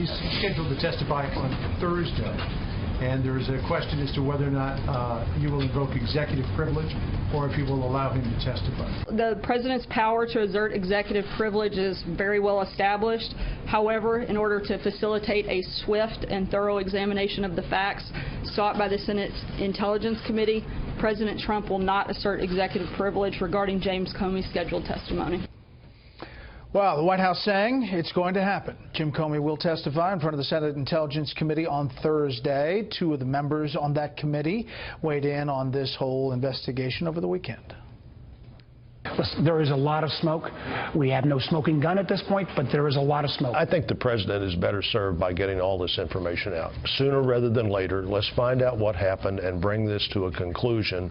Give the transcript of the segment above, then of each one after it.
He's scheduled to testify on Thursday, and there is a question as to whether or not you will invoke executive privilege or if you will allow him to testify. The President's power to exert executive privilege is very well established. However, in order to facilitate a swift and thorough examination of the facts sought by the Senate Intelligence Committee, President Trump will not assert executive privilege regarding James Comey's scheduled testimony. Well, the White House saying it's going to happen. Jim Comey will testify in front of the Senate Intelligence Committee on Thursday. Two of the members on that committee weighed in on this whole investigation over the weekend. Listen, there is a lot of smoke. We have no smoking gun at this point, but there is a lot of smoke. I think the president is better served by getting all this information out sooner rather than later. Let's find out what happened and bring this to a conclusion.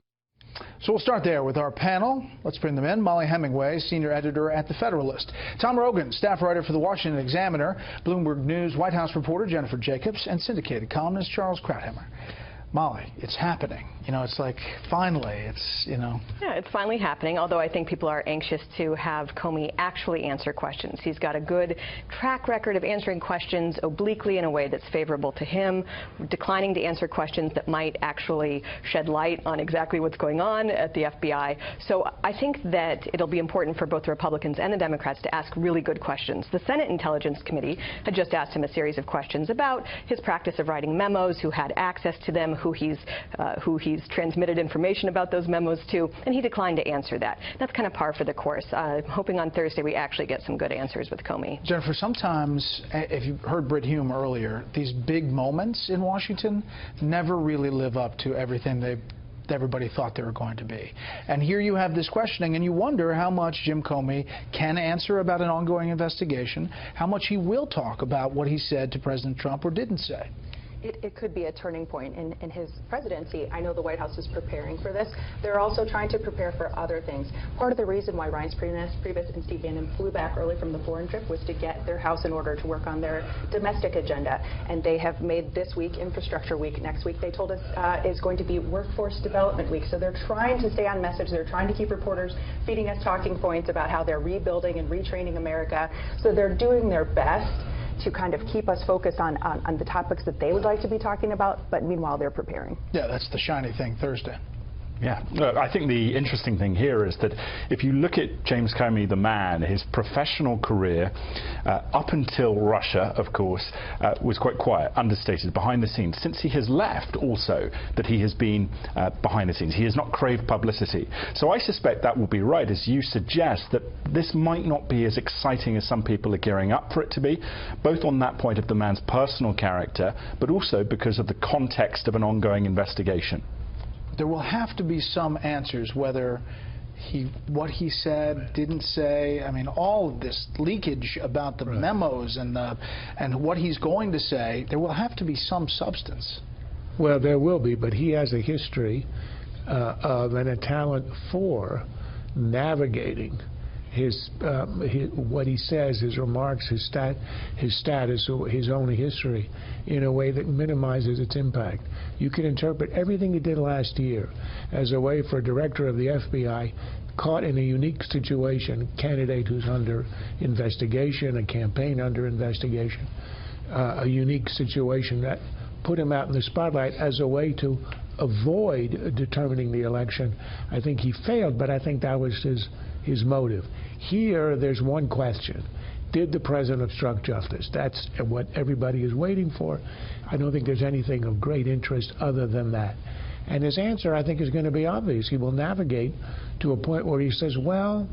So we'll start there with our panel. Let's bring them in. Molly Hemingway, senior editor at The Federalist. Tom Rogan, staff writer for The Washington Examiner. Bloomberg News White House reporter Jennifer Jacobs, and syndicated columnist Charles Krauthammer. Molly, it's happening. You know, it's like, finally, it's, you know. Yeah, it's finally happening, although I think people are anxious to have Comey actually answer questions. He's got a good track record of answering questions obliquely in a way that's favorable to him, declining to answer questions that might actually shed light on exactly what's going on at the FBI. So I think that it'll be important for both the Republicans and the Democrats to ask really good questions. The Senate Intelligence Committee had just asked him a series of questions about his practice of writing memos, who had access to them, who he's transmitted information about those memos to, and he declined to answer that. That's kind of par for the course. Hoping on Thursday we actually get some good answers with Comey. Jennifer, sometimes, if you heard Brit Hume earlier, these big moments in Washington never really live up to everything everybody thought they were going to be. And here you have this questioning, and you wonder how much Jim Comey can answer about an ongoing investigation, how much he will talk about what he said to President Trump or didn't say. It could be a turning point in his presidency. I know the White House is preparing for this. They're also trying to prepare for other things. Part of the reason why Reince Priebus and Steve Bannon flew back early from the foreign trip was to get their house in order to work on their domestic agenda. And they have made this week Infrastructure Week. Next week, they told us, is going to be Workforce Development Week. So they're trying to stay on message. They're trying to keep reporters feeding us talking points about how they're rebuilding and retraining America. So they're doing their best to kind of keep us focused on the topics that they would like to be talking about, but meanwhile they're preparing. Yeah, that's the shiny thing Thursday. Yeah, I think the interesting thing here is that if you look at James Comey, the man, his professional career, up until Russia, of course, was quite quiet, understated, behind the scenes. Since he has left, also, that he has been behind the scenes. He has not craved publicity. So I suspect that will be right, as you suggest, that this might not be as exciting as some people are gearing up for it to be, both on that point of the man's personal character, but also because of the context of an ongoing investigation. There will have to be some answers, whether what he said, didn't say. I mean, all of this leakage about the memos and what he's going to say, there will have to be some substance. Well, there will be, but he has a history of and a talent for navigating what he says, his remarks, his status, his own history, in a way that minimizes its impact. You can interpret everything he did last year as a way for a director of the FBI caught in a unique situation, candidate who's under investigation, a campaign under investigation, a unique situation that put him out in the spotlight as a way to avoid determining the election. I think he failed, but I think that was his motive. Here, there's one question. Did the president obstruct justice? That's what everybody is waiting for. I don't think there's anything of great interest other than that. And his answer, I think, is going to be obvious. He will navigate to a point where he says, well,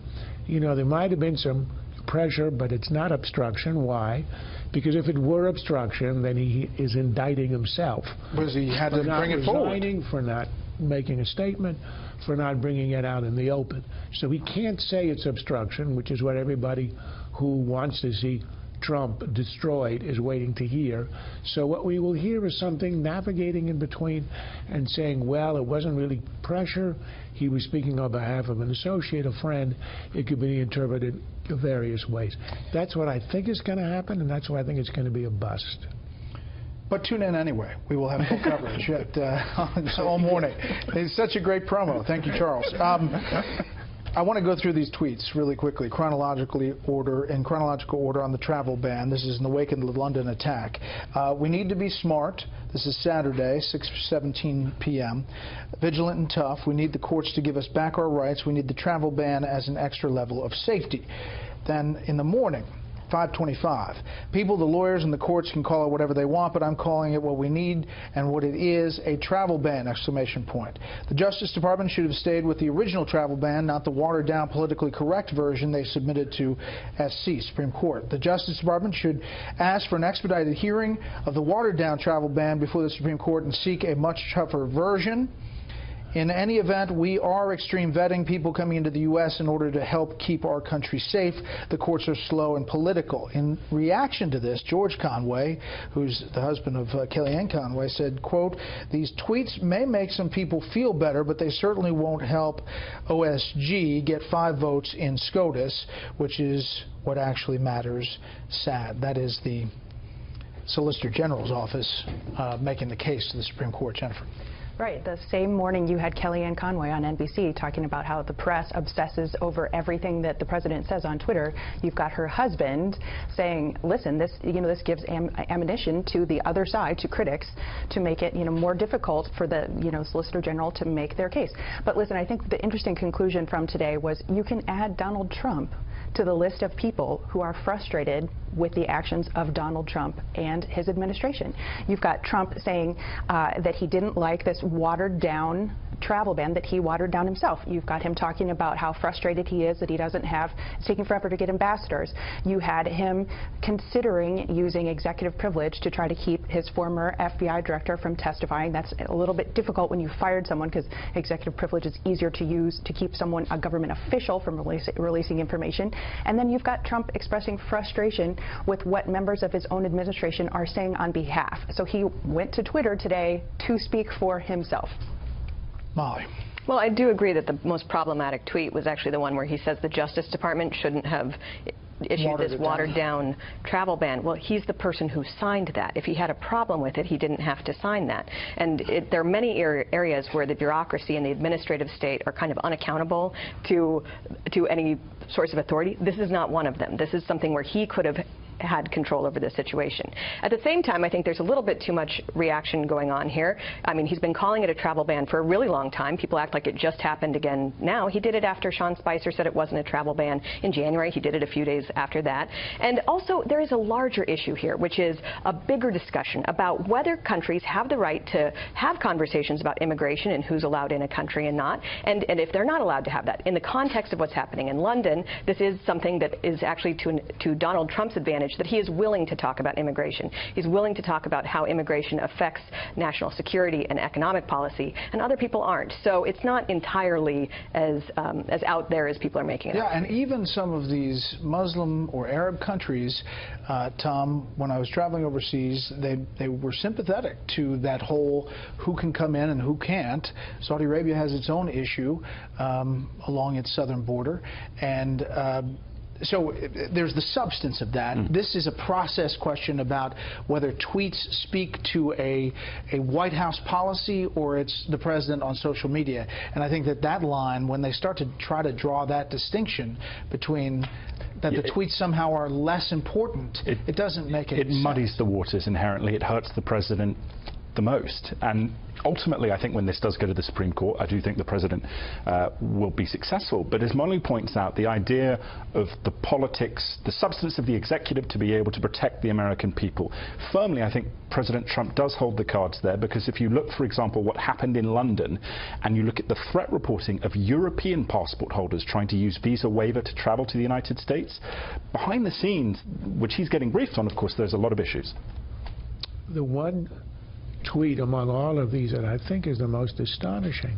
you know, there might have been some pressure, but it's not obstruction. Why? Because if it were obstruction, then he is indicting himself. Because he had to bring it forward. For not making a statement, for not bringing it out in the open. So he can't say it's obstruction, which is what everybody who wants to see Trump destroyed is waiting to hear. So what we will hear is something navigating in between and saying, well, it wasn't really pressure. He was speaking on behalf of an associate, a friend. It could be interpreted various ways. That's what I think is going to happen, and that's why I think it's going to be a bust. But tune in anyway. We will have full coverage all morning. It's such a great promo. Thank you, Charles. I want to go through these tweets really quickly, in chronological order on the travel ban. This is in the wake of the London attack. We need to be smart. This is Saturday, 6:17 p.m. Vigilant and tough. We need the courts to give us back our rights. We need the travel ban as an extra level of safety. Then in the morning, 5:25. People, the lawyers, and the courts can call it whatever they want, but I'm calling it what we need and what it is, a travel ban, exclamation point. The Justice Department should have stayed with the original travel ban, not the watered-down, politically correct version they submitted to SC, Supreme Court. The Justice Department should ask for an expedited hearing of the watered-down travel ban before the Supreme Court and seek a much tougher version. In any event, we are extreme vetting people coming into the U.S. in order to help keep our country safe. The courts are slow and political. In reaction to this, George Conway, who's the husband of Kellyanne Conway, said, quote, "These tweets may make some people feel better, but they certainly won't help OSG get 5 votes in SCOTUS, which is what actually matters. Sad." That is the Solicitor General's office making the case to the Supreme Court. Jennifer. Right. The same morning you had Kellyanne Conway on NBC talking about how the press obsesses over everything that the president says on Twitter. You've got her husband saying, listen, this gives ammunition to the other side, to critics, to make it, more difficult for the, Solicitor General to make their case. But listen, I think the interesting conclusion from today was you can add Donald Trump to the list of people who are frustrated with the actions of Donald Trump and his administration. You've got Trump saying that he didn't like this watered-down travel ban that he watered down himself. You've got him talking about how frustrated he is that he doesn't have, it's taking forever to get ambassadors. You had him considering using executive privilege to try to keep his former FBI director from testifying. That's a little bit difficult when you fired someone because executive privilege is easier to use to keep someone, a government official, from releasing information. And then you've got Trump expressing frustration with what members of his own administration are saying on behalf. So he went to Twitter today to speak for himself. Molly. Well, I do agree that the most problematic tweet was actually the one where he says the Justice Department shouldn't have issued this watered-down travel ban. Well, he's the person who signed that. If he had a problem with it, he didn't have to sign that. And there are many areas where the bureaucracy and the administrative state are kind of unaccountable to any source of authority. This is not one of them. This is something where he could have had control over the situation. At the same time, I think there's a little bit too much reaction going on here. I mean, he's been calling it a travel ban for a really long time. People act like it just happened again now. He did it after Sean Spicer said it wasn't a travel ban in January. He did it a few days after that. And also, there is a larger issue here, which is a bigger discussion about whether countries have the right to have conversations about immigration and who's allowed in a country and not, and if they're not allowed to have that. In the context of what's happening in London, this is something that is actually to Donald Trump's advantage, that he is willing to talk about immigration. He's willing to talk about how immigration affects national security and economic policy, and other people aren't. So it's not entirely as out there as people are making it out. Yeah, and even some of these Muslim or Arab countries, Tom, when I was traveling overseas, they were sympathetic to that whole who can come in and who can't. Saudi Arabia has its own issue along its southern border, and so there's the substance of that. This is a process question about whether tweets speak to a White House policy or it's the president on social media. And I think that line, when they start to try to draw that distinction between that the tweets somehow are less important, it doesn't make any sense. It muddies the waters inherently. It hurts the president the most. And ultimately, I think when this does go to the Supreme Court, I do think the president will be successful. But as Molly points out, the idea of the politics, the substance of the executive to be able to protect the American people, firmly, I think President Trump does hold the cards there, because if you look, for example, what happened in London, and you look at the threat reporting of European passport holders trying to use visa waiver to travel to the United States, behind the scenes, which he's getting briefed on, of course, there's a lot of issues. The one tweet among all of these that I think is the most astonishing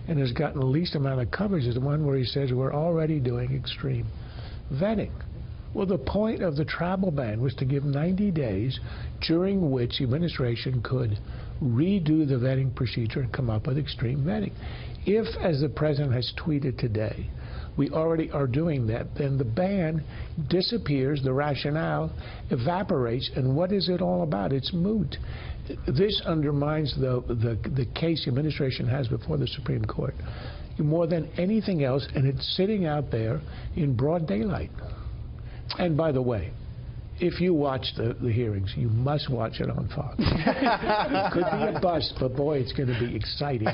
and has gotten the least amount of coverage is the one where he says we're already doing extreme vetting. Well, the point of the travel ban was to give 90 days during which the administration could redo the vetting procedure and come up with extreme vetting. If, as the president has tweeted today, we already are doing that, then the ban disappears, the rationale evaporates, and what is it all about? It's moot. This undermines the case the administration has before the Supreme Court. more than anything else, and it's sitting out there in broad daylight. And by the way, if you watch the hearings, you must watch it on Fox. It could be a bust, but boy, it's going to be exciting.